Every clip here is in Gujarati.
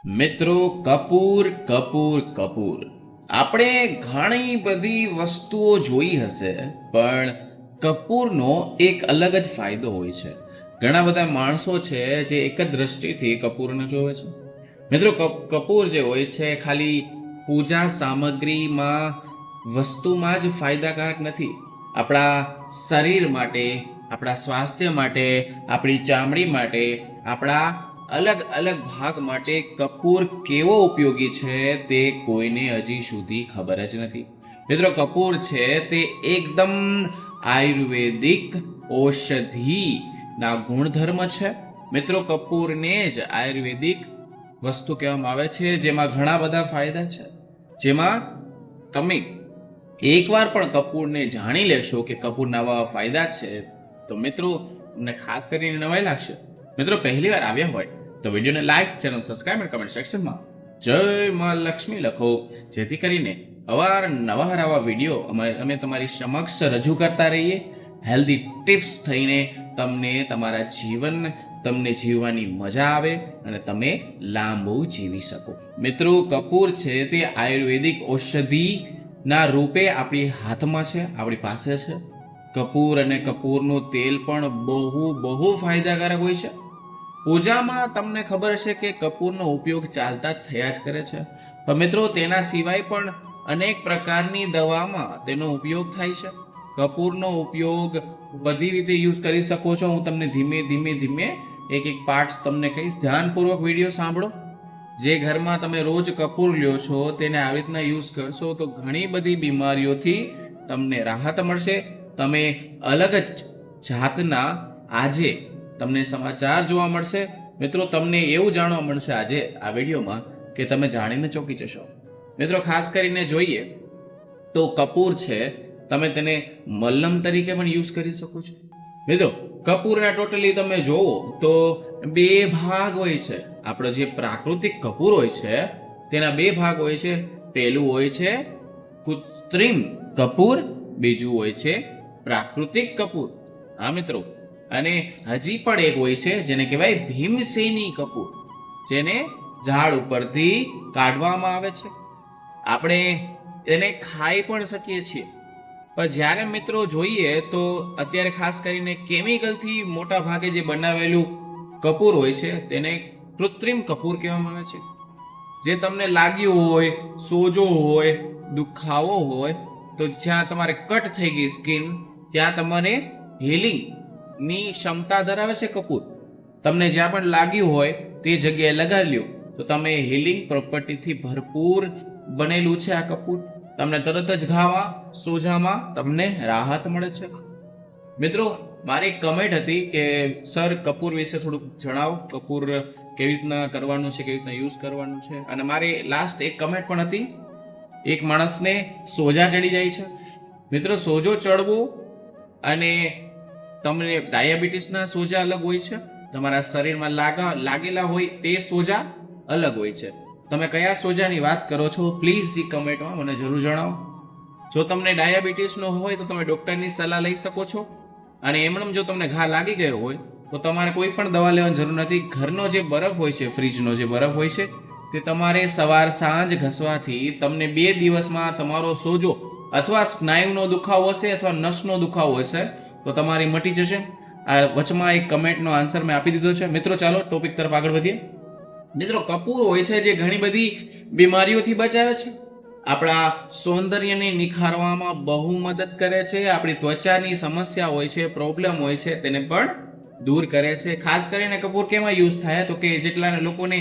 મિત્રો, કપૂર કપૂર કપૂર આપણે ઘણી બધી વસ્તુઓ જોઈ હશે, પણ કપૂરનો એક અલગ જ ફાયદો હોય છે. ઘણા બધા માણસો છે જે એક જ દ્રષ્ટિથી કપૂરને જોવે છે. મિત્રો, કપૂર જે હોય છે ખાલી પૂજા સામગ્રીમાં વસ્તુમાં જ ફાયદાકારક નથી. આપણા શરીર માટે, આપણા સ્વાસ્થ્ય માટે, આપણી ચામડી માટે, આપણા અલગ અલગ ભાગ માટે કપૂર કેવો ઉપયોગી છે તે કોઈને હજી સુધી ખબર જ નથી. મિત્રો, કપૂર છે તે એકદમ આયુર્વેદિક ઔષધિના ગુણધર્મ છે. મિત્રો, કપૂરને જ આયુર્વેદિક વસ્તુ કહેવામાં આવે છે, જેમાં ઘણા બધા ફાયદા છે. જેમાં તમે એકવાર પણ કપૂરને જાણી લેશો કે કપૂરના આવા ફાયદા છે, તો મિત્રો તમને ખાસ કરીને નવાઈ લાગશે. મિત્રો, પહેલી વાર આવ્યા હોય તો વિડીયોને લાઈક, ચેનલ સબસ્ક્રાઇબ અને કમેન્ટ સેક્શનમાં જય માં લક્ષ્મી લખો, જેથી કરીને અવારનવાર આવા વિડીયો અમે તમારી સમક્ષ રજૂ કરતા રહીએ. હેલ્ધી ટિપ્સ થઈને તમને જીવવાની મજા આવે અને તમે લાંબુ જીવી શકો. મિત્રો, કપૂર છે તે આયુર્વેદિક ઔષધિના રૂપે આપણી હાથમાં છે, આપણી પાસે છે. કપૂર અને કપૂરનું તેલ પણ બહુ ફાયદાકારક હોય છે. પૂજામાં તમને ખબર હશે કે કપૂરનો ઉપયોગ ચાલતા જ થયા જ કરે છે. પણ મિત્રો, તેના સિવાય પણ અનેક પ્રકારની દવામાં તેનો ઉપયોગ થાય છે. કપૂરનો ઉપયોગ બધી રીતે યુઝ કરી શકો છો. હું તમને ધીમે એક પાર્ટ્સ તમને કહીશ. ધ્યાનપૂર્વક વિડીયો સાંભળો. જે ઘરમાં તમે રોજ કપૂર લ્યો છો તેને આવી રીતના યુઝ કરશો તો ઘણી બધી બીમારીઓથી તમને રાહત મળશે. તમે અલગ જ જાતના આજે તમને સમાચાર જોવા મળશે. મિત્રો, તમને એવું જાણવા મળશે આજે આ વિડીયોમાં કે તમે જાણીને ચોંકી જશો. મિત્રો, ખાસ કરીને જોઈએ તો કપૂર છે તમે તેને મલ્લમ તરીકે પણ યુઝ કરી શકો છો. મિત્રો, કપૂરના ટોટલી તમે જોવો તો બે ભાગ હોય છે. આપણો જે પ્રાકૃતિક કપૂર હોય છે તેના બે ભાગ હોય છે. પહેલું હોય છે કૃત્રિમ કપૂર, બીજું હોય છે પ્રાકૃતિક કપૂર. હા મિત્રો, અને હજી પણ એક હોય છે જેને કહેવાય ભીમસેની કપૂર, જેને ઝાડ ઉપરથી કાઢવામાં આવે છે. આપણે એને ખાઈ પણ શકીએ છીએ. પણ જ્યારે મિત્રો જોઈએ તો અત્યારે ખાસ કરીને કેમિકલથી મોટા ભાગે જે બનાવેલું કપૂર હોય છે તેને કૃત્રિમ કપૂર કહેવામાં આવે છે. જે તમને લાગ્યું હોય, સોજો હોય, દુખાવો હોય, તો જ્યાં તમારે કટ થઈ ગઈ સ્કિન ત્યાં તમારે હીલિંગ ની ક્ષમતા ધરાવે છે કપૂર. તમને જ્યાં પણ લાગ્યું હોય તે જગ્યાએ લગાવી લ્યો તો તમે હીલિંગ પ્રોપર્ટીથી ભરપૂર બનેલું છે આ કપૂર. તમને તરત જ ઘામાં, સોજામાં તમને રાહત મળે છે. મિત્રો, મારી કમેન્ટ હતી કે સર કપૂર વિશે થોડુંક જણાવો, કપૂર કેવી રીતના કરવાનું છે, કેવી રીતના યુઝ કરવાનું છે. અને મારી લાસ્ટ એક કમેન્ટ પણ હતી, એક માણસને સોજા ચડી જાય છે. મિત્રો, સોજો ચડવો અને તમને ડાયાબિટીસના સોજા અલગ હોય છે. તમારા શરીરમાં લાગેલા હોય તે સોજા અલગ હોય છે. તમે કયા સોજાની વાત કરો છો પ્લીઝ એ કમેન્ટમાં મને જરૂર જણાવો. જો તમને ડાયાબિટીસનો હોય તો તમે ડૉક્ટરની સલાહ લઈ શકો છો. અને એમણે જો તમને ઘા લાગી ગયો હોય તો તમારે કોઈ પણ દવા લેવાની જરૂર નથી. ઘરનો જે બરફ હોય છે, ફ્રીજનો જે બરફ હોય છે, તે તમારે સવાર સાંજ ઘસવાથી તમને 2 દિવસમાં તમારો સોજો અથવા સ્નાયુનો દુખાવો હશે અથવા નસનો દુખાવો હશે તો તમારી મટી જશે. આ વચમાં એક કમેન્ટનો આન્સર મેં આપી દીધો છે. મિત્રો, ચાલો ટોપિક તરફ આગળ વધીએ. મિત્રો, કપૂર હોય છે જે ઘણી બધી બીમારીઓથી બચાવે છે. આપણા સૌંદર્યને નિખારવામાં બહુ મદદ કરે છે. આપણી ત્વચાની સમસ્યા હોય છે, પ્રોબ્લેમ હોય છે, તેને પણ દૂર કરે છે. ખાસ કરીને કપૂર કેમાં યુઝ થાય તો કે જેટલા લોકોને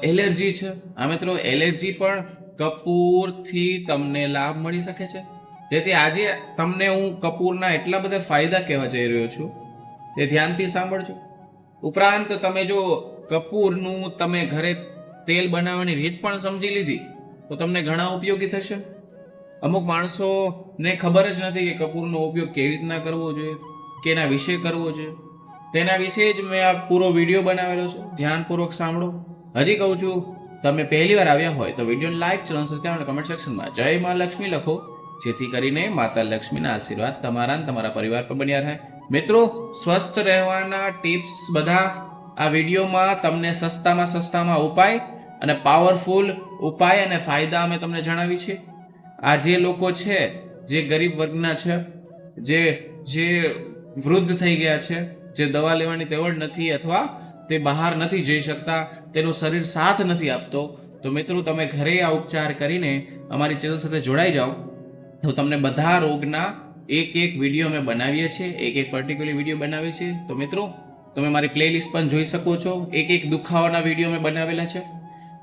એલર્જી છે, આ મિત્રો એલર્જી પણ કપૂરથી તમને લાભ મળી શકે છે. જેથી આજે તમને હું કપૂરના એટલા બધા ફાયદા કહેવા જઈ રહ્યો છું, તે ધ્યાનથી સાંભળજો. ઉપરાંત તમે જો કપૂરનું તમે ઘરે તેલ બનાવવાની રીત પણ સમજી લીધી તો તમને ઘણા ઉપયોગી થશે. અમુક માણસોને ખબર જ નથી કે કપૂરનો ઉપયોગ કેવી રીતના કરવો જોઈએ, કેના વિશે કરવો જોઈએ. તેના વિશે જ મેં આ પૂરો વિડીયો બનાવેલો છે. ધ્યાનપૂર્વક સાંભળો. હજી કહું છું, તમે પહેલી વાર આવ્યા હોય તો વિડીયોને લાઈક, ચેનલ સબસ્ક્રાઇબ અને કમેન્ટ સેક્શનમાં જય માં લક્ષ્મી લખો, જેથી કરીને માતા લક્ષ્મીના આશીર્વાદ તમારા અને તમારા પરિવાર પર બન્યા રહે. મિત્રો, સ્વસ્થ રહેવાના ટિપ્સ બધા આ વિડીયોમાં તમને સસ્તામાં ઉપાય અને પાવરફુલ ઉપાય અને ફાયદા અમે તમને જણાવી છે. આ જે લોકો છે, જે ગરીબ વર્ગના છે, જે જે વૃદ્ધ થઈ ગયા છે, જે દવા લેવાની તેવડ નથી અથવા તે બહાર નથી જઈ શકતા, તેનું શરીર સાથ નથી આપતો, તો મિત્રો તમે ઘરે આ ઉપચાર કરીને અમારી ચેનલ સાથે જોડાઈ જાઓ. તો તમને બધા રોગના એક વિડીયો અમે બનાવીએ છીએ, એક પર્ટિક્યુલર વિડીયો બનાવીએ છીએ. તો મિત્રો તમે મારી પ્લેલિસ્ટ પણ જોઈ શકો છો, એક દુખાવાના વિડીયો અમે બનાવેલા છે.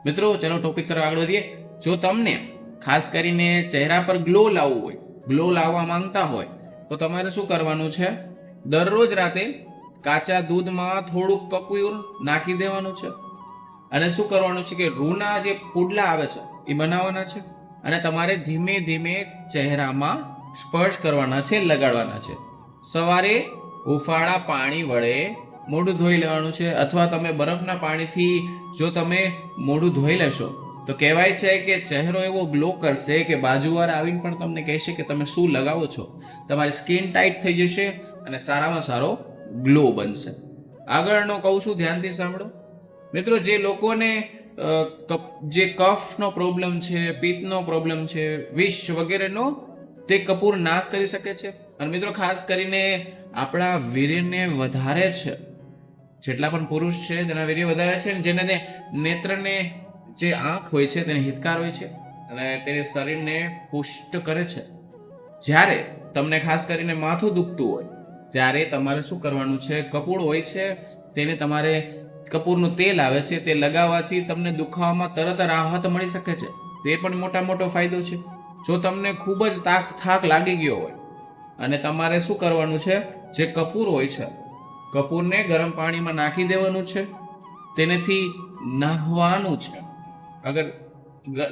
મિત્રો ચલો ટોપિક તરફ આગળ વધીએ. જો તમને ખાસ કરીને ચહેરા પર ગ્લો લાવવું હોય, ગ્લો લાવવા માંગતા હોય, તો તમારે શું કરવાનું છે? દરરોજ રાતે કાચા દૂધમાં થોડુંક કપૂર નાખી દેવાનું છે અને શું કરવાનું છે કે રૂના જે પુડલા આવે છે એ બનાવવાના છે અને તમારે ધીમે ધીમે ચહેરામાં સ્પર્શ કરવાના છે, લગાડવાના છે. સવારે હુંફાળા પાણી વડે મોઢું ધોઈ લેવાનું છે, અથવા તમે બરફના પાણીથી જો તમે મોઢું ધોઈ લેશો તો કહેવાય છે કે ચહેરો એવો ગ્લો કરશે કે બાજુવાળા આવીને પણ તમને કહેશે કે તમે શું લગાવો છો. તમારી સ્કિન ટાઈટ થઈ જશે અને સારામાં સારો ગ્લો બનશે. આગળનો કહું છું, ધ્યાનથી સાંભળો. મિત્રો જે લોકોને જે કફનો પ્રોબ્લેમ છે, પિત્તનો પ્રોબ્લેમ છે, વિષ વગેરેનો તે કપૂર નાશ કરી શકે છે. અને મિત્રો ખાસ કરીને આપણા વીર્યને વધારે છે, જેટલા પણ પુરુષ છે તેના વીર્ય વધારે છે, જેને નેત્રને જે આંખ હોય છે તેને હિતકાર હોય છે અને તેને શરીરને પુષ્ટ કરે છે. જ્યારે તમને ખાસ કરીને માથું દુખતું હોય ત્યારે તમારે શું કરવાનું છે? કપૂર હોય છે તેને તમારે કપૂરનું તેલ આવે છે તે લગાવવાથી તમને દુખાવામાં તરત રાહત મળી શકે છે. તે પણ મોટો ફાયદો છે. જો તમને ખૂબ જ થાક લાગી ગયો હોય અને તમારે શું કરવાનું છે? જે કપૂર હોય છે, કપૂરને ગરમ પાણીમાં નાખી દેવાનું છે, તેનેથી નહાવાનું છે. અગર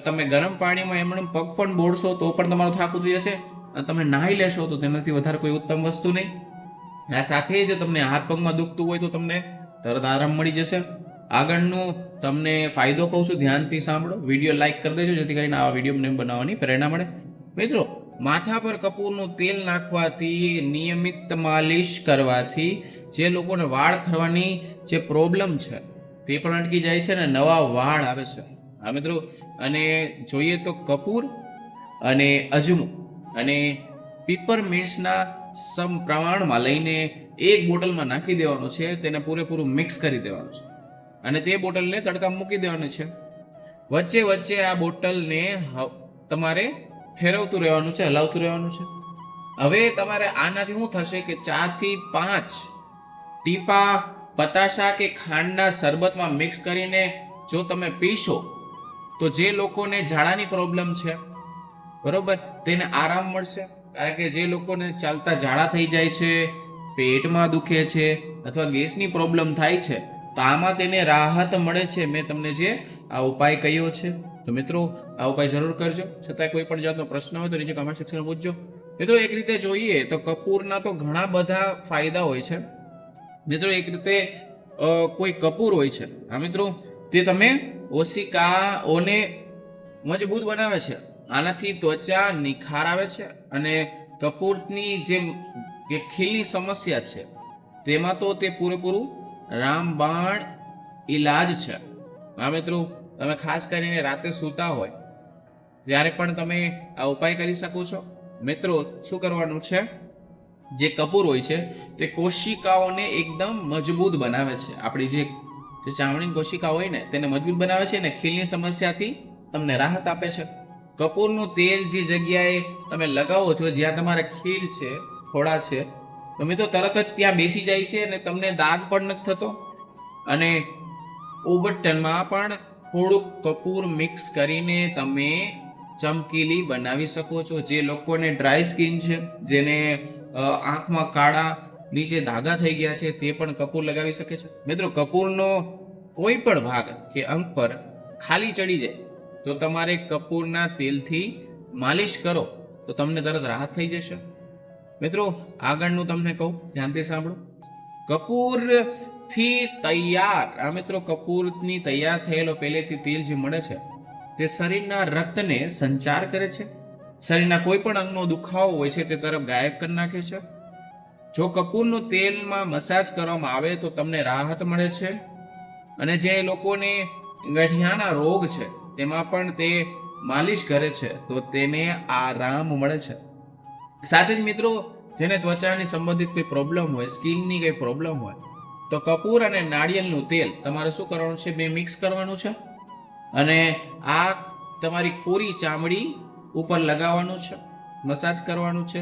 તમે ગરમ પાણીમાં એમણે પગ પણ બોળશો તો પણ તમારો થાક ઉતરી જશે અને તમે નાહી લેશો તો તેનાથી વધારે કોઈ ઉત્તમ વસ્તુ નહીં. આ સાથે જ તમને હાથ પગમાં દુખતું હોય તો તમને તરત આરામ મળી જશે. આગળનું તમને ફાયદો કહું છું, ધ્યાનથી સાંભળો. વિડીયો લાઈક કરી દેજો જેથી કરીને આવા વિડીયો મને બનાવવાની પ્રેરણા મળે. મિત્રો માથા પર કપૂરનું તેલ નાખવાથી, નિયમિત માલિશ કરવાથી જે લોકોને વાળ ખરવાની જે પ્રોબ્લેમ છે તે પણ અટકી જાય છે અને નવા વાળ આવે છે. હા મિત્રો, અને જોઈએ તો કપૂર અને અજમો અને પીપરમિન્ટ્સના સમ પ્રમાણમાં લઈને એક બોટલમાં નાખી દેવાનું છે, તેને પૂરેપૂરું મિક્સ કરી દેવાનું છે અને તે બોટલને તડકામાં મૂકી દેવાની છે. વચ્ચે વચ્ચે આ બોટલને તમારે ફેરવતું રહેવાનું છે, હલાવતું રહેવાનું છે. હવે તમારે આનાથી શું થશે કે 4 થી 5 ટીપા પતાશા કે ખાંડના શરબતમાં મિક્સ કરીને જો તમે પીશો તો જે લોકોને ઝાડાની પ્રોબ્લેમ છે, બરોબર, તેને આરામ મળશે. કારણ કે જે લોકોને ચાલતા ઝાડા થઈ જાય છે, પેટમાં દુખે છે અથવા ગેસની પ્રોબ્લેમ થાય છે, તો આમાં તેને રાહત મળે છે. મેં તમને જે આ ઉપાય કહ્યો છે, તો મિત્રો આ ઉપાય જરૂર કરજો. છતાં કોઈ પણ જાતનો પ્રશ્ન હોય તો નીચે કમેન્ટ સેક્શનમાં પૂછજો. મિત્રો એક રીતે જોઈએ તો કપૂરના તો ઘણા બધા ફાયદા હોય છે. મિત્રો એક રીતે કોઈ કપૂર હોય છે, હા મિત્રો, તે તમે ઓશિકાઓને મજબૂત બનાવે છે. આનાથી ત્વચા નિખાર આવે છે અને કપૂરની જે ખીલની સમસ્યા છે તેમાં તો તે પૂરેપૂરું રામબાણ ઈલાજ છે. હા મિત્રો, તમે ખાસ કરીને રાતે સૂતા હોય ત્યારે પણ તમે આ ઉપાય કરી શકો છો. મિત્રો શું કરવાનું છે? જે કપૂર હોય છે તે કોશિકાઓને એકદમ મજબૂત બનાવે છે. આપણી જે ચામડીની કોશિકા હોય ને તેને મજબૂત બનાવે છે અને ખીલની સમસ્યાથી તમને રાહત આપે છે. કપૂરનું તેલ જે જગ્યાએ તમે લગાવો છો, જ્યાં તમારા ખીલ છે, ફોડા છે, તો મિત્રો તરત જ ત્યાં બેસી જાય છે અને તમને દાગ પણ નથી થતો. અને ઓબટનમાં પણ થોડુંક કપૂર મિક્સ કરીને તમે ચમકીલી બનાવી શકો છો. જે લોકોને ડ્રાય સ્કિન છે, જેને આંખમાં કાળા નીચે ધાગા થઈ ગયા છે, તે પણ કપૂર લગાવી શકે છે. મિત્રો કપૂરનો કોઈ પણ ભાગ કે અંગ પર ખાલી ચડી જાય તો તમારે કપૂરના તેલથી માલિશ કરો તો તમને તરત રાહત થઈ જશે. મિત્રો આગળનું તમને કહું, ધ્યાનથી સાંભળો. કપૂરથી તૈયાર, આ મિત્રો કપૂરની તૈયાર થયેલો પહેલેથી તેલ જે મળે છે તે શરીરના રક્તને સંચાર કરે છે. શરીરના કોઈ પણ અંગનો દુખાવો હોય છે તે તરફ ગાયબ કરી નાખે છે. જો કપૂરનું તેલમાં મસાજ કરવામાં આવે તો તમને રાહત મળે છે. અને જે લોકોને ગઠિયાના રોગ છે તેમાં પણ તે માલિશ કરે છે તો તેને આરામ મળે છે. સાથે જ મિત્રો, જેને ત્વચાની સંબંધિત કોઈ પ્રોબ્લેમ હોય, સ્કિનની કોઈ પ્રોબ્લેમ હોય, તો કપૂર અને નાળિયેરનું તેલ તમારે શું કરવાનું છે? બે મિક્સ કરવાનું છે અને આ તમારી કોરી ચામડી ઉપર લગાવવાનું છે, મસાજ કરવાનું છે.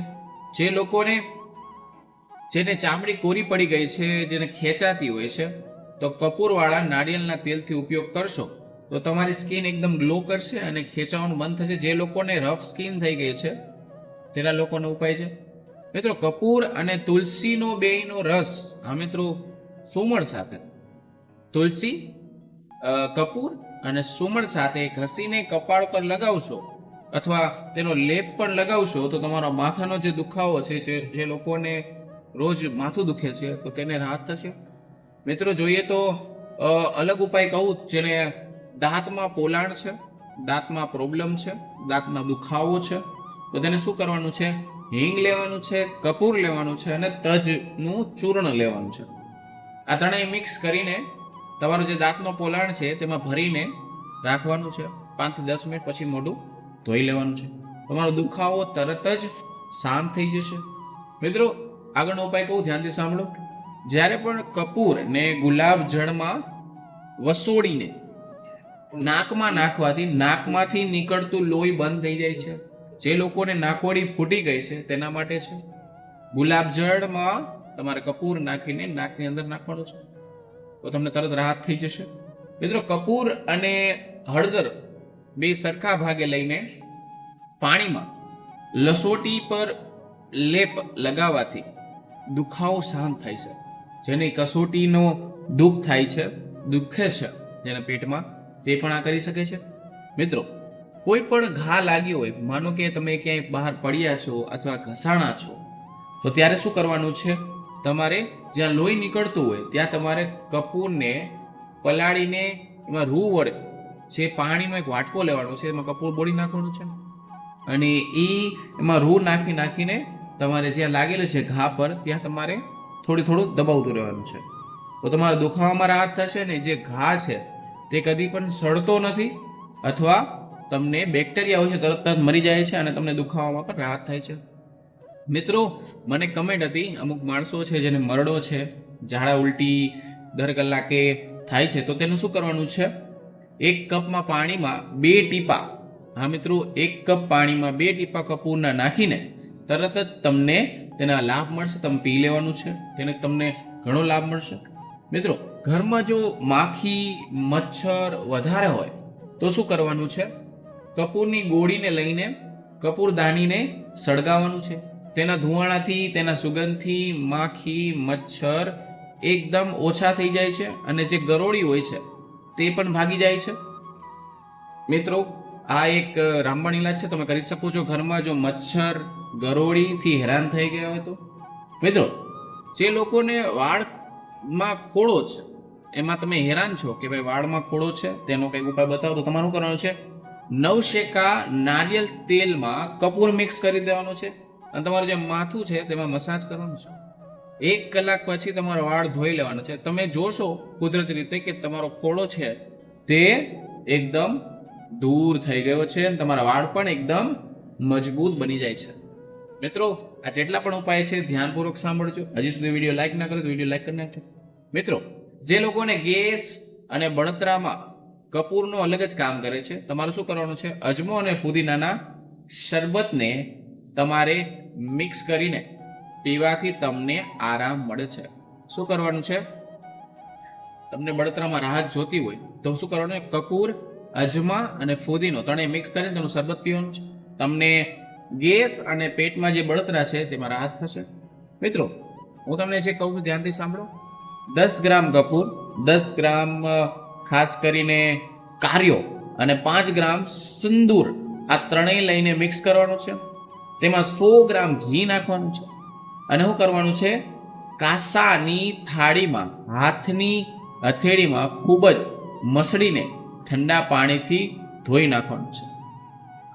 જેને ચામડી કોરી પડી ગઈ છે, જેને ખેંચાતી હોય છે, તો કપૂરવાળા નાળિયેરના તેલથી ઉપયોગ કરશો તો તમારી સ્કિન એકદમ ગ્લો કરશે અને ખેંચાવાનું બંધ થશે. જે લોકોને રફ સ્કિન થઈ ગઈ છે તેના લોકોનો ઉપાય છે મિત્રો, કપૂર અને તુલસીનો બેયનો રસ. આ મિત્રો સુમળ સાથે તુલસી, કપૂર અને સુમળ સાથે ઘસીને કપાળ પર લગાવશો અથવા તેનો લેપ પણ લગાવશો તો તમારા માથાનો જે દુખાવો છે, જે લોકોને રોજ માથું દુખે છે, તો તેને રાહત થશે. મિત્રો જોઈએ તો અલગ ઉપાય કહું, જેને દાંતમાં પોલાણ છે, દાંતમાં પ્રોબ્લેમ છે, દાંતના દુખાવો છે, તો તેને શું કરવાનું છે? હિંગ લેવાનું છે, કપૂર લેવાનું છે અને તજનું ચૂર્ણ લેવાનું છે. આ ત્રણેય મિક્સ કરીને તમારું જે દાંતનો પોલાણ છે તેમાં ભરીને રાખવાનું છે. 5 થી 10 મિનિટ પછી મોઢું ધોઈ લેવાનું છે. તમારો દુખાવો તરત જ શાંત થઈ જશે. મિત્રો આગળનો ઉપાય કહું, ધ્યાનથી સાંભળો. જ્યારે પણ કપૂર ને ગુલાબ જળમાં વસોડીને નાકમાં નાખવાથી નાકમાંથી નીકળતું લોહી બંધ થઈ જાય છે. જે લોકોને નાકવડી ફૂટી ગઈ છે તેના માટે છે. ગુલાબ જળમાં તમારે કપૂર નાખીને નાકની અંદર નાખવાનું છે તો તમને તરત રાહત થઈ જશે. મિત્રો કપૂર અને હળદર બે સરખા ભાગે લઈને પાણીમાં લસોટી પર લેપ લગાવવાથી દુખાવો શાંત થાય છે. જેની કસોટીનો દુઃખ થાય છે, દુખે છે જેના પેટમાં, તે પણ આ કરી શકે છે. મિત્રો કોઈ પણ ઘા લાગ્યો હોય, માનો કે તમે ક્યાંય બહાર પડ્યા છો અથવા ઘસાણા છો, તો ત્યારે શું કરવાનું છે? તમારે જ્યાં લોહી નીકળતું હોય ત્યાં તમારે કપૂરને પલાળીને એમાં રૂ વડે જે પાણીનો એક વાટકો લેવાનો છે, એમાં કપૂર બોળી નાખવાનું છે અને એમાં રૂ નાખીને તમારે જ્યાં લાગેલું છે ઘા પર, ત્યાં તમારે થોડું દબાવતું રહેવાનું છે તો તમારા દુખાવામાં રાહત થશે. ને જે ઘા છે તે કદી પણ સડતો નથી અથવા તમને બેક્ટેરિયા હોય છે તરત મરી જાય છે અને તમને દુખાવામાં પણ રાહત થાય છે. મિત્રો મને કમેન્ટ હતી, અમુક માણસો છે જેને મરડો છે, ઝાડા ઉલટી દર કલાકે થાય છે, તો તેનું શું કરવાનું છે? 1 કપમાં પાણીમાં 2 ટીપા, હા મિત્રો 1 કપ પાણીમાં 2 ટીપા કપૂરના નાખીને તરત જ તમને તેના લાભ મળશે. તમે પી લેવાનું છે, તેને તમને ઘણો લાભ મળશે. મિત્રો ઘરમાં જો માખી મચ્છર વધારે હોય તો શું કરવાનું છે? કપૂરની ગોળીને લઈને કપૂરદાનીને સળગાવવાનું છે. તેના ધુવાણાથી, તેના સુગંધથી માખી મચ્છર એકદમ ઓછા થઈ જાય છે અને જે ગરોળી હોય છે તે પણ ભાગી જાય છે. મિત્રો આ એક રામબાણ ઇલાજ છે, તમે કરી શકો છો ઘરમાં જો મચ્છર ગરોળીથી હેરાન થઈ ગયા હોય તો. મિત્રો જે લોકોને વાળમાં ખોડો છે, એમાં તમે હેરાન છો કે ભાઈ વાળમાં ખોડો છે, તેનો કંઈક ઉપાય બતાવો, તો તમારું કરવાનું છે નવશેકા નારિયેલ તેલમાં કપૂર મિક્સ કરી દેવાનું છે અને તમારું જે માથું છે તેમાં મસાજ કરવાનું છે. 1 કલાક પછી તમારો વાળ ધોઈ લેવાનો છે. તમે જોશો કુદરતી રીતે કે તમારો ખોડો છે તે એકદમ દૂર થઈ ગયો છે અને તમારા વાળ પણ એકદમ મજબૂત બની જાય છે. મિત્રો આ જેટલા પણ ઉપાય છે ધ્યાનપૂર્વક સાંભળજો. હજી સુધી વિડીયો લાઈક ના કરો તો વિડીયો લાઈક કરી નાખજો. મિત્રો જે લોકોને ગેસ અને બળતરામાં કપૂરનો અલગ જ કામ કરે છે, તમારે શું કરવાનું છે? અજમો અને ફુદીનાના શરબતને તમારે મિક્સ કરીને પીવાથી તમને આરામ મળે છે. શું કરવાનું છે? તમને બળતરામાં રાહત જોતી હોય તો શું કરવાનું છે? કપૂર, અજમા અને ફુદીનો ત્રણેય મિક્સ કરીને તેનું શરબત પીવાનું છે. તમને ગેસ અને પેટમાં જે બળતરા છે તેમાં રાહત થશે. મિત્રો હું તમને જે કહું છું ધ્યાનથી સાંભળો. 10 ગ્રામ કપૂર, 10 ગ્રામ ખાસ કરીને કાર્યો અને 5 ગ્રામ સિંદૂર, આ ત્રણેય લઈને મિક્સ કરવાનું છે. તેમાં 100 ગ્રામ ઘી નાખવાનું છે અને શું કરવાનું છે? કાસાની થાળીમાં હાથની હથેળીમાં ખૂબ જ મસળીને ઠંડા પાણીથી ધોઈ નાખવાનું છે.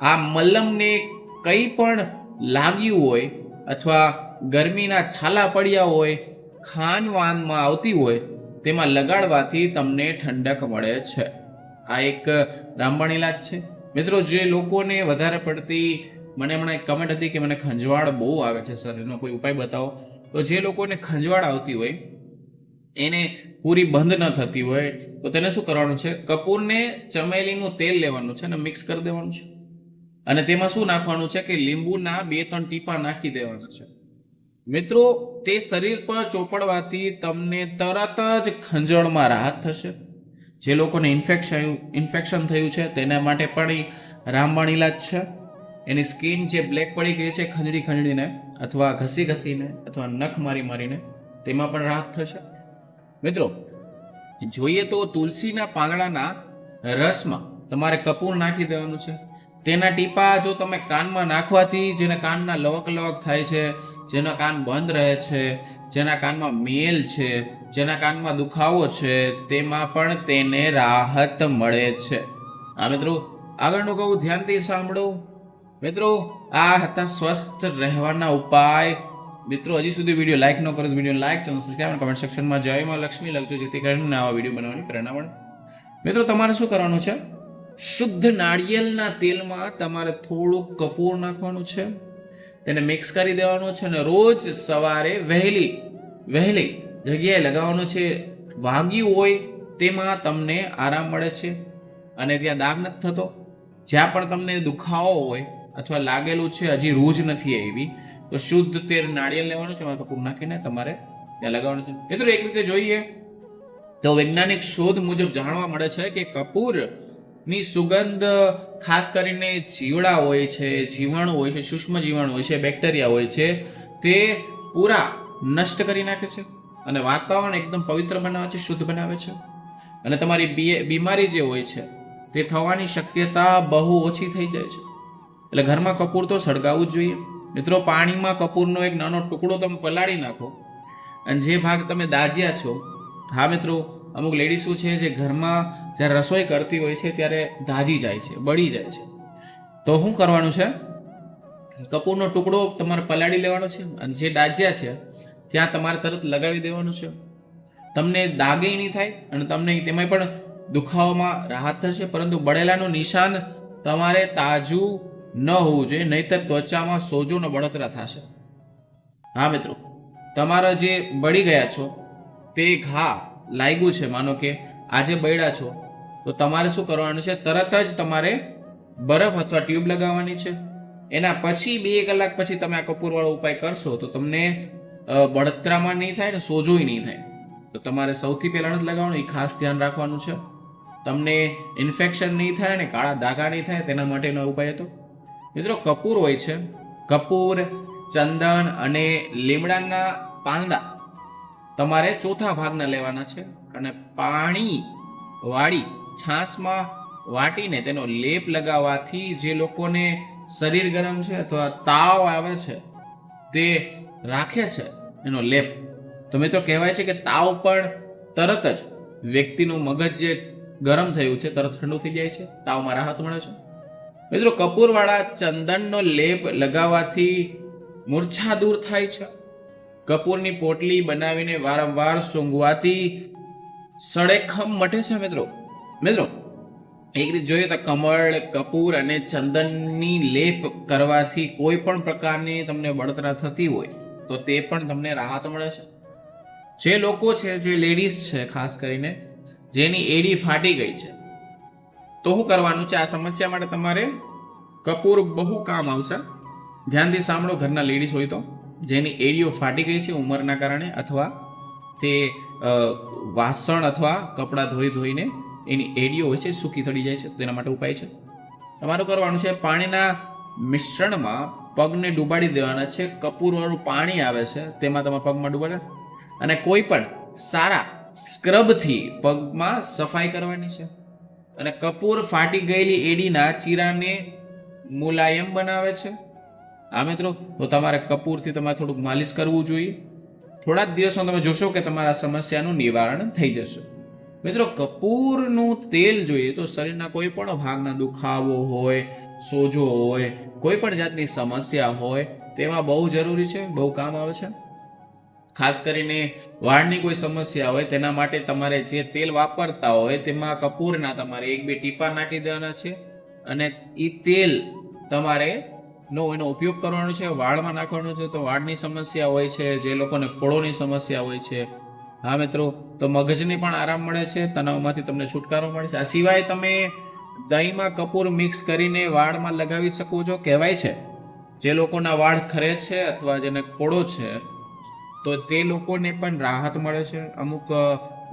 આ મલમને કંઈ પણ લાગ્યું હોય અથવા ગરમીના છાલા પડ્યા હોય, ખાન વાનમાં આવતી હોય, તેમાં લગાડવાથી તમને ઠંડક મળે છે. આ એક રામબાણ ઇલાજ છે. મિત્રો, જે લોકોને વધારે પડતી, મને હમણાં એક કમેન્ટ હતી કે મને ખંજવાળ બહુ આવે છે સર, એનો કોઈ ઉપાય બતાવો. તો જે લોકોને ખંજવાળ આવતી હોય, એને પૂરી બંધ ન થતી હોય, તો તેને શું કરવાનું છે, કપૂરને ચમેલીનું તેલ લેવાનું છે અને મિક્સ કરી દેવાનું છે. અને તેમાં શું નાખવાનું છે કે લીંબુના 2-3 ટીપા નાખી દેવાના છે. મિત્રો, તે શરીર પર ચોપડવાથી તમને તરત જ ખંજવાળમાં રાહત થશે. જે લોકોને ઇન્ફેક્શન થયું છે તેના માટે પણ રામબાણ ઇલાજ છે. એની સ્કિન જે બ્લેક પડી ગઈ છે ખંજડીને અથવા ઘસીને અથવા નખ મારીને, તેમાં પણ રાહત થશે. મિત્રો, જોઈએ તો તુલસીના પાંદડાના રસમાં તમારે કપૂર નાખી દેવાનું છે. તેના ટીપા જો તમે કાનમાં નાખવાથી, જેના કાનના લવક થાય છે, જેના કાન બંધ રહે છે, જેના કાનમાં મેલ છે, જેના કાનમાં દુખાવો છે, તેમાં પણ તેને રાહત મળે છે. હા મિત્રો, આગળનું કહું ધ્યાનથી સાંભળો. મિત્રો, આ હતા સ્વસ્થ રહેવાના ઉપાય. મિત્રો, હજી સુધી વિડીયો લાઈક ન કરો તો વિડીયો લાઈક, ચેનલ સબસ્ક્રાઇબ અને કમેન્ટ સેક્શનમાં જય માં લક્ષ્મી લખજો, જેથી કરીને આવા વિડીયો બનાવવાની પ્રેરણા મળે. મિત્રો, તમારે શું કરવાનું છે, શુદ્ધ નાળિયેરના તેલમાં તમારે થોડુંક કપૂર નાખવાનું છે, તેને મિક્સ કરી દેવાનું છે અને રોજ સવારે વહેલી જગ્યાએ લગાવવાનું છે. વાગ્યું હોય તેમાં તમને આરામ મળે છે અને ત્યાં દાગ નથી થતો. જ્યાં પણ તમને દુખાવો હોય અથવા લાગેલું છે, હજી રૂજ નથી આવી, તો શુદ્ધ તેલ નાળિયેર લેવાનું છે, એમાં કપૂર નાખીને તમારે ત્યાં લગાવવાનું છે. મિત્રો, એક રીતે જોઈએ તો વૈજ્ઞાનિક શોધ મુજબ જાણવા મળે છે કે કપૂરની સુગંધ ખાસ કરીને જીવડા હોય છે, જીવાણુ હોય છે, સૂક્ષ્મ જીવાણુ હોય છે, બેક્ટેરિયા હોય છે, તે પૂરા નષ્ટ કરી નાખે છે અને વાતાવરણ એકદમ પવિત્ર બનાવે છે, શુદ્ધ બનાવે છે. અને તમારી બીમારી જે હોય છે તે થવાની શક્યતા બહુ ઓછી થઈ જાય છે. એટલે ઘરમાં કપૂર તો સળગાવવું જ જોઈએ. મિત્રો, પાણીમાં કપૂરનો એક નાનો ટુકડો તમે પલાળી નાખો અને જે ભાગ તમે દાજ્યા છો, હા મિત્રો, અમુક લેડીઝ શું છે જે ઘરમાં જ્યારે રસોઈ કરતી હોય છે ત્યારે દાજી જાય છે, બળી જાય છે, તો શું કરવાનું છે, કપૂરનો ટુકડો તમારે પલાળી લેવાનો છે અને જે દાજ્યા છે ત્યાં તમારે તરત લગાવી દેવાનું છે. તમને દાગે નહીં થાય અને તમને તેમાં પણ દુખાવામાં રાહત થશે. પરંતુ બળેલાનું નિશાન તમારે તાજું ન હોવું જોઈએ, નહીતર ત્વચામાં સોજો અને બળતરા થશે. હા મિત્રો, તમારા જે બળી ગયા છો તે ઘા લાગ્યું છે, માનો કે આજે બળ્યા છો, તો તમારે શું કરવાનું છે, તરત જ તમારે બરફ અથવા ટ્યુબ લગાવવાની છે. એના પછી 2 કલાક પછી તમે આ કપૂરવાળો ઉપાય કરશો તો તમને બળતરામાં નહીં થાય ને સોજોય નહીં થાય. તો તમારે સૌથી પહેલાં જ લગાવવાનું, એ ખાસ ધ્યાન રાખવાનું છે. તમને ઇન્ફેક્શન નહીં થાય ને કાળા ડાઘા નહીં થાય, તેના માટેનો ઉપાય હતો. મિત્રો, કપૂર હોય છે, કપૂર, ચંદન અને લીમડાના પાંદડા તમારે ચોથા ભાગના લેવાના છે અને પાણી વાળી છાશમાં વાટીને તેનો લેપ લગાવવાથી જે લોકોને શરીર ગરમ છે અથવા તાવ આવે છે તે રાખે છે એનો લેપ. તો મિત્રો, કહેવાય છે કે તાવ પણ તરત જ વ્યક્તિનું મગજ જે ગરમ થયું છે તરત ઠંડુ થઈ જાય છે, તાવમાં રાહત મળે છે. મિત્રો, કપૂરવાળા ચંદનનો લેપ લગાવવાથી મૂર્છા દૂર થાય છે. કપૂરની પોટલી બનાવીને વારંવાર સૂંઘવાથી સળેખમ મટે છે. મિત્રો, એક રીતે જોઈએ તો કમળ, કપૂર અને ચંદનની લેપ કરવાથી કોઈ પણ પ્રકારની તમને બળતરા થતી હોય તો તે પણ તમને રાહત મળે છે. જે લોકો છે, જે લેડીઝ છે ખાસ કરીને, જેની એડી ફાટી ગઈ છે, તો શું કરવાનું છે, આ સમસ્યા માટે તમારે કપૂર બહુ કામ આવશે. ધ્યાનથી સાંભળો, ઘરના લેડીઝ હોય તો, જેની એડીઓ ફાટી ગઈ છે ઉંમરના કારણે અથવા તે વાસણ અથવા કપડાં ધોઈને એની એડીઓ હોય છે સૂકી થડી જાય છે, તેના માટે ઉપાય છે. તમારું કરવાનું છે, પાણીના મિશ્રણમાં પગને ડૂબાડી દેવાના છે. કપૂરવાળું પાણી આવે છે તેમાં તમે પગમાં ડૂબાડે અને કોઈ પણ સારા સ્ક્રબથી પગમાં સફાઈ કરવાની છે. અને કપૂર ફાટી ગયેલી એડીના ચીરાને મુલાયમ બનાવે છે. આ મિત્રો, તો તમારે કપૂરથી તમારે થોડુંક માલિશ કરવું જોઈએ. થોડા જ દિવસમાં તમે જોશો કે તમારા સમસ્યાનું નિવારણ થઈ જશે. મિત્રો, કપૂરનું તેલ જોઈએ તો શરીરના કોઈ પણ ભાગના દુખાવો હોય, સોજો હોય, કોઈ પણ જાતની સમસ્યા હોય તેમાં બહુ જરૂરી છે, બહુ કામ આવે છે. ખાસ કરીને વાળની કોઈ સમસ્યા હોય તેના માટે તમારે જે તેલ વાપરતા હોય તેમાં કપૂરના તમારે 1-2 ટીપા નાખી દેવાના છે અને એ તેલ તમારે એનો ઉપયોગ કરવાનો છે, વાળમાં નાખવાનો છે. તો વાળની સમસ્યા હોય છે, જે લોકોને ફોડોની સમસ્યા હોય છે, હા મિત્રો, તો મગજને પણ આરામ મળે છે, તણાવમાંથી તમને છુટકારો મળે છે. આ સિવાય તમે દહીંમાં કપૂર મિક્સ કરીને વાળમાં લગાવી શકો છો. કહેવાય છે જે લોકોના વાળ ખરે છે અથવા જેને ફોડો છે તો તે લોકોને પણ રાહત મળે છે. અમુક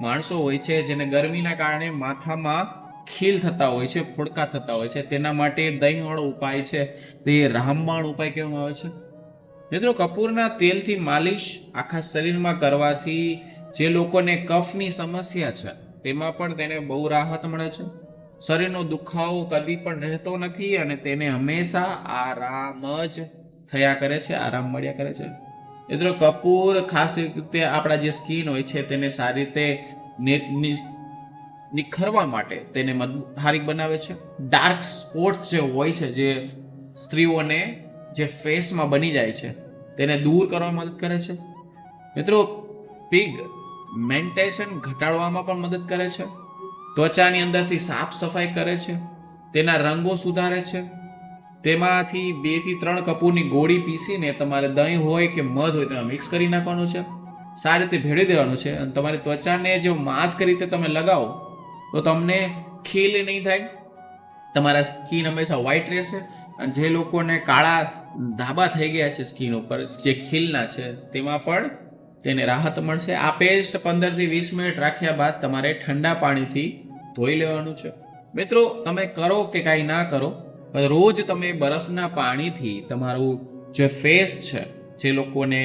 માણસો હોય છે જેને ગરમીના કારણે માથામાં ખીલ થતા હોય છે, ફોડકા થતા હોય છે, તેના માટે દહીંવાળો ઉપાય છે તે રામબાણ ઉપાય કહેવામાં આવે છે. મિત્રો, કપૂરના તેલથી માલિશ આખા શરીરમાં કરવાથી જે લોકોને કફની સમસ્યા છે તેમાં પણ તેને બહુ રાહત મળે છે. શરીરનો દુખાવો કદી પણ રહેતો નથી અને તેને હંમેશા આરામ જ થયા કરે છે, આરામ મળ્યા કરે છે. મિત્રો, કપૂર ખાસ રીતે આપણા જે સ્કિન હોય છે તેને સારી રીતે નિખરવા માટે તેને સારી બનાવે છે. ડાર્ક સ્પોટ્સ જે હોય છે, જે સ્ત્રીઓને જે ફેસમાં બની જાય છે, તેને દૂર કરવામાં મદદ કરે છે. મિત્રો, પિગમેન્ટેશન ઘટાડવામાં પણ મદદ કરે છે. ત્વચાની અંદરથી સાફ સફાઈ કરે છે, તેના રંગો સુધારે છે. તેમાંથી 2 થી 3 કપૂરની ગોળી પીસીને તમારે દહીં હોય કે મધ હોય તેમાં મિક્સ કરી નાખવાનું છે, સારી રીતે ભેળવી દેવાનું છે અને તમારી ત્વચાને જો માસ્ક રીતે તમે લગાવો તો તમને ખીલ નહીં થાય, તમારા સ્કિન હંમેશા વ્હાઇટ રહેશે. અને જે લોકોને કાળા ધાબા થઈ ગયા છે સ્કિન ઉપર, જે ખીલના છે, તેમાં પણ તેને રાહત મળશે. આ પેસ્ટ 15 થી 20 મિનિટ રાખ્યા બાદ તમારે ઠંડા પાણીથી ધોઈ લેવાનું છે. મિત્રો, તમે કરો કે કાંઈ ના કરો, રોજ તમે બરફના પાણીથી તમારું જે ફેસ છે, જે લોકોને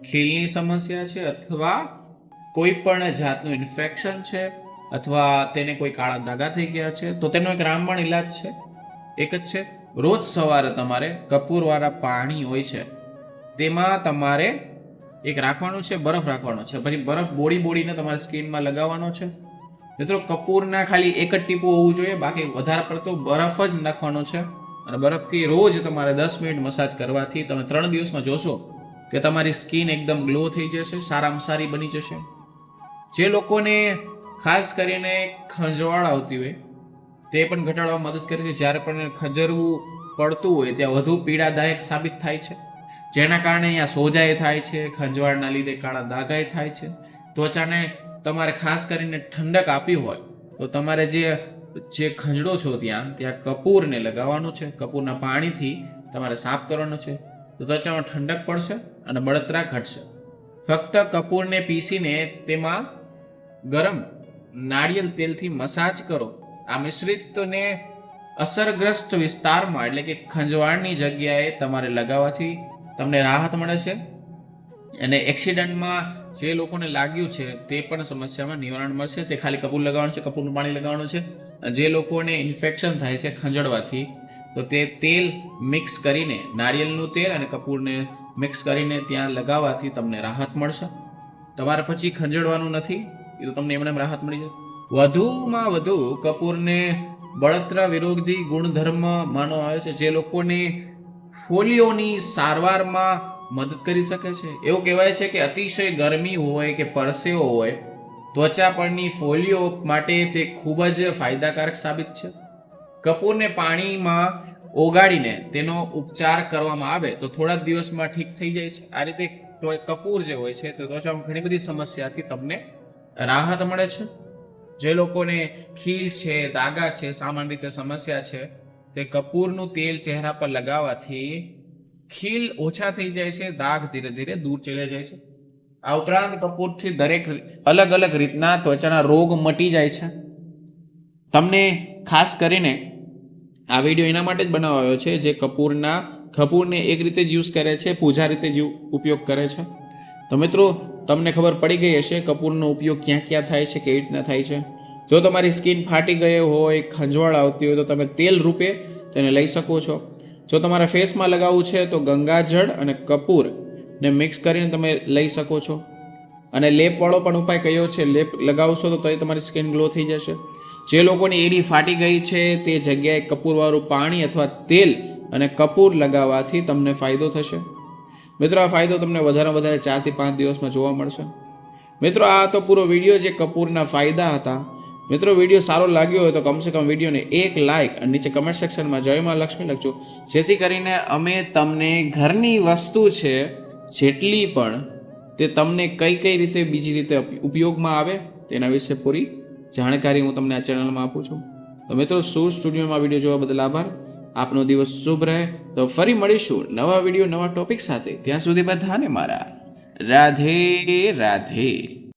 ખીલની સમસ્યા છે અથવા કોઈ પણ જાતનું ઇન્ફેક્શન છે અથવા તેને કોઈ કાળા ધાગા થઈ ગયા છે, તો તેનો એક રામબાણ ઇલાજ છે, એક જ છે. રોજ સવારે તમારે કપૂરવાળા પાણી હોય છે તેમાં તમારે એક રાખવાનું છે, બરફ રાખવાનો છે, પછી બરફ બોળીને તમારે સ્કિનમાં લગાવવાનો છે. મિત્રો, કપૂરના ખાલી એક જ ટીપું હોવું જોઈએ, બાકી વધારે પડતો બરફ જ નાખવાનો છે અને બરફથી રોજ તમારે 10 મિનિટ મસાજ કરવાથી તમે 3 દિવસમાં જોશો કે તમારી સ્કિન એકદમ ગ્લો થઈ જશે, સારામાં સારી બની જશે. જે લોકોને ખાસ કરીને ખંજવાળ આવતી હોય તે પણ ઘટાડવામાં મદદ કરે છે. જ્યારે પણ ખંજરવું પડતું હોય ત્યાં વધુ પીડાદાયક સાબિત થાય છે, જેના કારણે અહીંયા સોજાઈ થાય છે, ખંજવાળના લીધે કાળા દાગાઈ થાય છે. ત્વચાને તમારે ખાસ કરીને ઠંડક આપી હોય તો તમારે જે ખંજડો છો ત્યાં કપૂરને લગાવવાનો છે, કપૂરના પાણીથી તમારે સાફ કરવાનો છે, તો ત્વચામાં ઠંડક પડશે અને બળતરા ઘટશે. ફક્ત કપૂરને પીસીને તેમાં ગરમ નાળિયેર તેલથી મસાજ કરો. આ મિશ્રિતને અસરગ્રસ્ત વિસ્તારમાં એટલે કે ખંજવાળની જગ્યાએ તમારે લગાવવાથી તમને રાહત મળે છે અને એક્સિડન્ટમાં જે લોકોને લાગ્યું છે તે પણ સમસ્યામાં નિવારણ મળશે. તે ખાલી કપૂર લગાવવાનું છે, કપૂરનું પાણી લગાવવાનું છે. જે લોકોને ઇન્ફેક્શન થાય છે ખંજળવાથી, તો તે તેલ મિક્સ કરીને, નારિયેળનું તેલ અને કપૂરને મિક્સ કરીને ત્યાં લગાવવાથી તમને રાહત મળશે. તમારે પછી ખંજળવાનું નથી, એ તો તમને એમને રાહત મળી જાય. વધુમાં વધુ કપૂરને બળતરા વિરોધી ગુણધર્મ માનવામાં આવે છે, જે લોકોને ફોલિયોની સારવારમાં મદદ કરી શકે છે. એવું કહેવાય છે કે અતિશય ગરમી હોય કે પરસેવો હોય, ત્વચા પરની ફોલિયો માટે તે ખૂબ જ ફાયદાકારક સાબિત છે. કપૂરને પાણીમાં ઓગાળીને તેનો ઉપચાર કરવામાં આવે તો થોડા દિવસમાં ઠીક થઈ જાય છે. આ રીતે કપૂર જે હોય છે તો ત્વચામાં ઘણી બધી સમસ્યાથી તમને રાહત મળે છે. જે લોકોને ખીલ છે, દાગા છે, સામાન્ય રીતે સમસ્યા છે, તે કપૂરનું તેલ ચહેરા પર લગાવવાથી ખીલ ઓછા થઈ જાય છે, દાગ ધીરે ધીરે દૂર ચલે જાય છે. આ ઉપરાંત કપૂરથી દરેક અલગ અલગ રીતના ત્વચાના રોગ મટી જાય છે. તમને ખાસ કરીને આ વિડીયો એના માટે જ બનાવાયો છે જે કપૂરને એક રીતે જ યુઝ કરે છે, પૂજા રીતે જ ઉપયોગ કરે છે. તો મિત્રો, તમને ખબર પડી ગઈ હશે કપૂરનો ઉપયોગ ક્યાં ક્યાં થાય છે, કેવી રીતના થાય છે. જો તમારી સ્કિન ફાટી ગઈ હોય, ખંજવાળ આવતી હોય, તો તમે તેલ રૂપે તેને લઈ શકો છો. જો તમારા ફેસમાં લગાવવું છે તો ગંગાજળ અને કપૂરને મિક્સ કરીને તમે લઈ શકો છો. અને લેપવાળો પણ ઉપાય કયો છે, લેપ લગાવશો તો તમારી સ્કિન ગ્લો થઈ જશે. જે લોકોની એડી ફાટી ગઈ છે તે જગ્યાએ કપૂરવાળું પાણી અથવા તેલ અને કપૂર લગાવવાથી તમને ફાયદો થશે. મિત્રો, આ ફાયદો તમને વધારે 4 થી 5 દિવસમાં જોવા મળશે. મિત્રો આ તો પૂરો વિડીયો જે કપૂરના ફાયદા હતા. મિત્રો વિડીયો સારો લાગ્યો હોય તો કમસે કમ વિડીયોને એક લાઇક અને નીચે કમેન્ટ સેક્શનમાં જય માં લક્ષ્મી લખજો, જેથી કરીને અમે તમને ઘરની વસ્તુ છે જેટલી પણ તે તમને કઈ કઈ રીતે બીજી રીતે ઉપયોગમાં આવે તેના વિશે પૂરી જાણકારી હું તમને આ ચેનલમાં આપું છું. તો મિત્રો સૂર સ્ટુડિયોમાં વિડીયો જોવા બદલ આભાર. આપનો દિવસ શુભ રહે. તો ફરી મળીશું નવા વિડીયો નવા ટોપિક સાથે. ત્યાં સુધી બધાને મારા રાધે રાધે.